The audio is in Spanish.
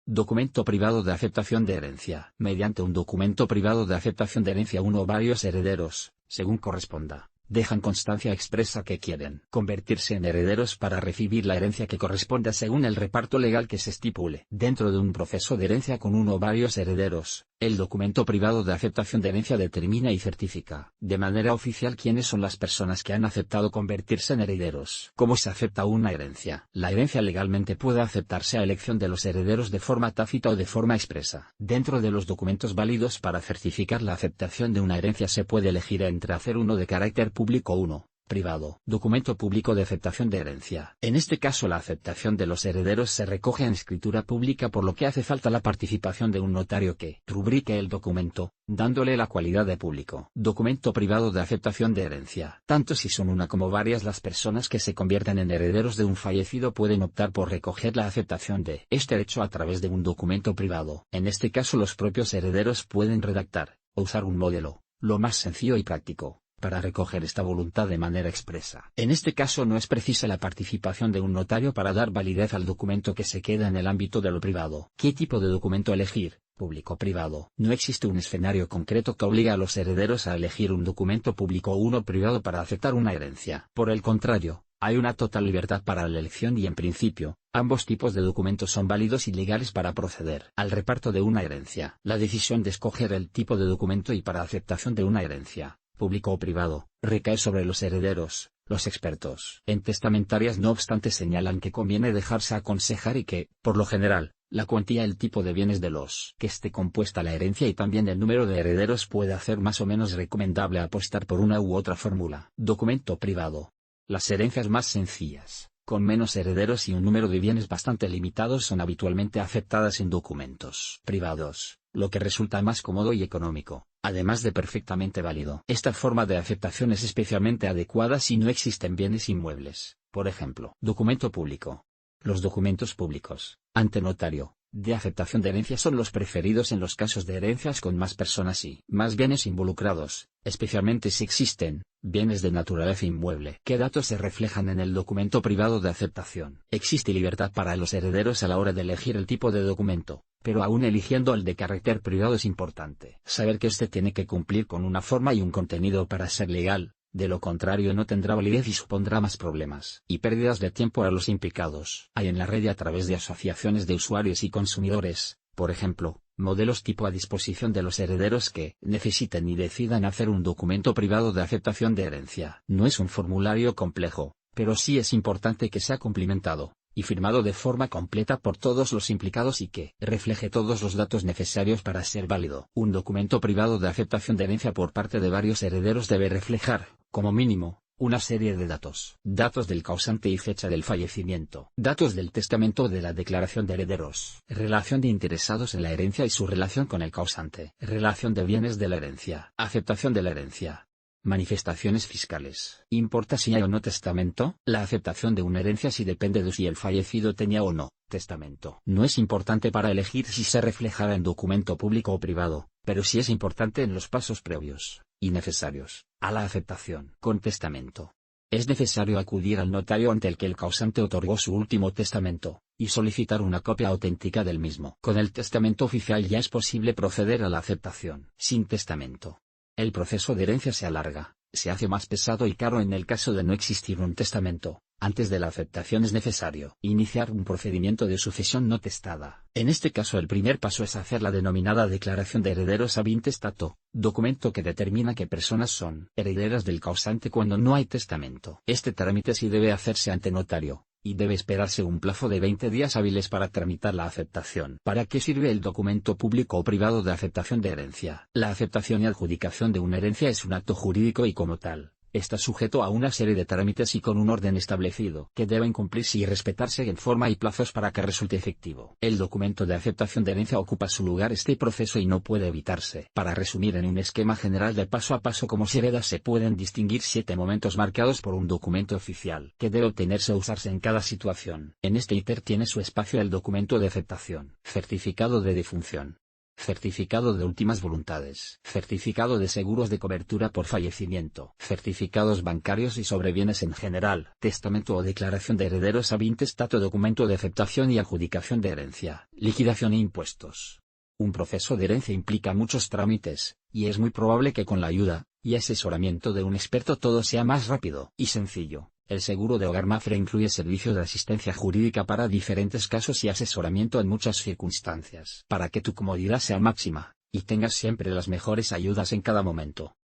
Documento privado de aceptación de herencia. Mediante un documento privado de aceptación de herencia uno o varios herederos, según corresponda, dejan constancia expresa que quieren convertirse en herederos para recibir la herencia que corresponda según el reparto legal que se estipule. Dentro de un proceso de herencia con uno o varios herederos, el documento privado de aceptación de herencia determina y certifica, de manera oficial, quiénes son las personas que han aceptado convertirse en herederos. ¿Cómo se acepta una herencia? La herencia legalmente puede aceptarse a elección de los herederos de forma tácita o de forma expresa. Dentro de los documentos válidos para certificar la aceptación de una herencia se puede elegir entre hacer uno de carácter público o uno privado. Documento público de aceptación de herencia. En este caso la aceptación de los herederos se recoge en escritura pública, por lo que hace falta la participación de un notario que rubrique el documento, dándole la cualidad de público. Documento privado de aceptación de herencia. Tanto si son una como varias las personas que se convierten en herederos de un fallecido pueden optar por recoger la aceptación de este hecho a través de un documento privado. En este caso los propios herederos pueden redactar o usar un modelo, lo más sencillo y práctico, para recoger esta voluntad de manera expresa. En este caso no es precisa la participación de un notario para dar validez al documento que se queda en el ámbito de lo privado. ¿Qué tipo de documento elegir? Público o privado. No existe un escenario concreto que obligue a los herederos a elegir un documento público o uno privado para aceptar una herencia. Por el contrario, hay una total libertad para la elección y en principio, ambos tipos de documentos son válidos y legales para proceder al reparto de una herencia. La decisión de escoger el tipo de documento y para aceptación de una herencia, público o privado, recae sobre los herederos. Los expertos en testamentarias no obstante señalan que conviene dejarse aconsejar y que, por lo general, la cuantía, el tipo de bienes de los que esté compuesta la herencia y también el número de herederos puede hacer más o menos recomendable apostar por una u otra fórmula. Documento privado. Las herencias más sencillas, con menos herederos y un número de bienes bastante limitados, son habitualmente aceptadas en documentos privados, lo que resulta más cómodo y económico, además de perfectamente válido. Esta forma de aceptación es especialmente adecuada si no existen bienes inmuebles. Por ejemplo, documento público. Los documentos públicos, ante notario, de aceptación de herencia son los preferidos en los casos de herencias con más personas y más bienes involucrados, especialmente si existen bienes de naturaleza inmueble. ¿Qué datos se reflejan en el documento privado de aceptación? Existe libertad para los herederos a la hora de elegir el tipo de documento, pero aún eligiendo el de carácter privado es importante saber que este tiene que cumplir con una forma y un contenido para ser legal. De lo contrario no tendrá validez y supondrá más problemas y pérdidas de tiempo a los implicados. Hay en la red y a través de asociaciones de usuarios y consumidores, por ejemplo, modelos tipo a disposición de los herederos que necesiten y decidan hacer un documento privado de aceptación de herencia. No es un formulario complejo, pero sí es importante que sea cumplimentado y firmado de forma completa por todos los implicados y que refleje todos los datos necesarios para ser válido. Un documento privado de aceptación de herencia por parte de varios herederos debe reflejar, como mínimo, una serie de datos. Datos del causante y fecha del fallecimiento. Datos del testamento o de la declaración de herederos. Relación de interesados en la herencia y su relación con el causante. Relación de bienes de la herencia. Aceptación de la herencia. Manifestaciones fiscales. ¿Importa si hay o no testamento? La aceptación de una herencia si depende de si el fallecido tenía o no testamento. No es importante para elegir si se reflejará en documento público o privado, pero sí es importante en los pasos previos y necesarios a la aceptación. Con testamento. Es necesario acudir al notario ante el que el causante otorgó su último testamento, y solicitar una copia auténtica del mismo. Con el testamento oficial ya es posible proceder a la aceptación. Sin testamento, el proceso de herencia se alarga, se hace más pesado y caro. En el caso de no existir un testamento, antes de la aceptación es necesario iniciar un procedimiento de sucesión no testada. En este caso el primer paso es hacer la denominada declaración de herederos ab intestato, documento que determina qué personas son herederas del causante cuando no hay testamento. Este trámite sí debe hacerse ante notario, y debe esperarse un plazo de 20 días hábiles para tramitar la aceptación. ¿Para qué sirve el documento público o privado de aceptación de herencia? La aceptación y adjudicación de una herencia es un acto jurídico y como tal, está sujeto a una serie de trámites y con un orden establecido que deben cumplirse y respetarse en forma y plazos para que resulte efectivo. El documento de aceptación de herencia ocupa su lugar este proceso y no puede evitarse. Para resumir en un esquema general de paso a paso cómo se hereda, se pueden distinguir 7 momentos marcados por un documento oficial que debe obtenerse o usarse en cada situación. En este íter tiene su espacio el documento de aceptación. Certificado de defunción. certificado de últimas voluntades, certificado de seguros de cobertura por fallecimiento, certificados bancarios y sobre bienes en general, testamento o declaración de herederos ab intestato, documento de aceptación y adjudicación de herencia, liquidación e impuestos. Un proceso de herencia implica muchos trámites, y es muy probable que con la ayuda y asesoramiento de un experto todo sea más rápido y sencillo. El seguro de hogar Mapfre incluye servicio de asistencia jurídica para diferentes casos y asesoramiento en muchas circunstancias. Para que tu comodidad sea máxima, y tengas siempre las mejores ayudas en cada momento.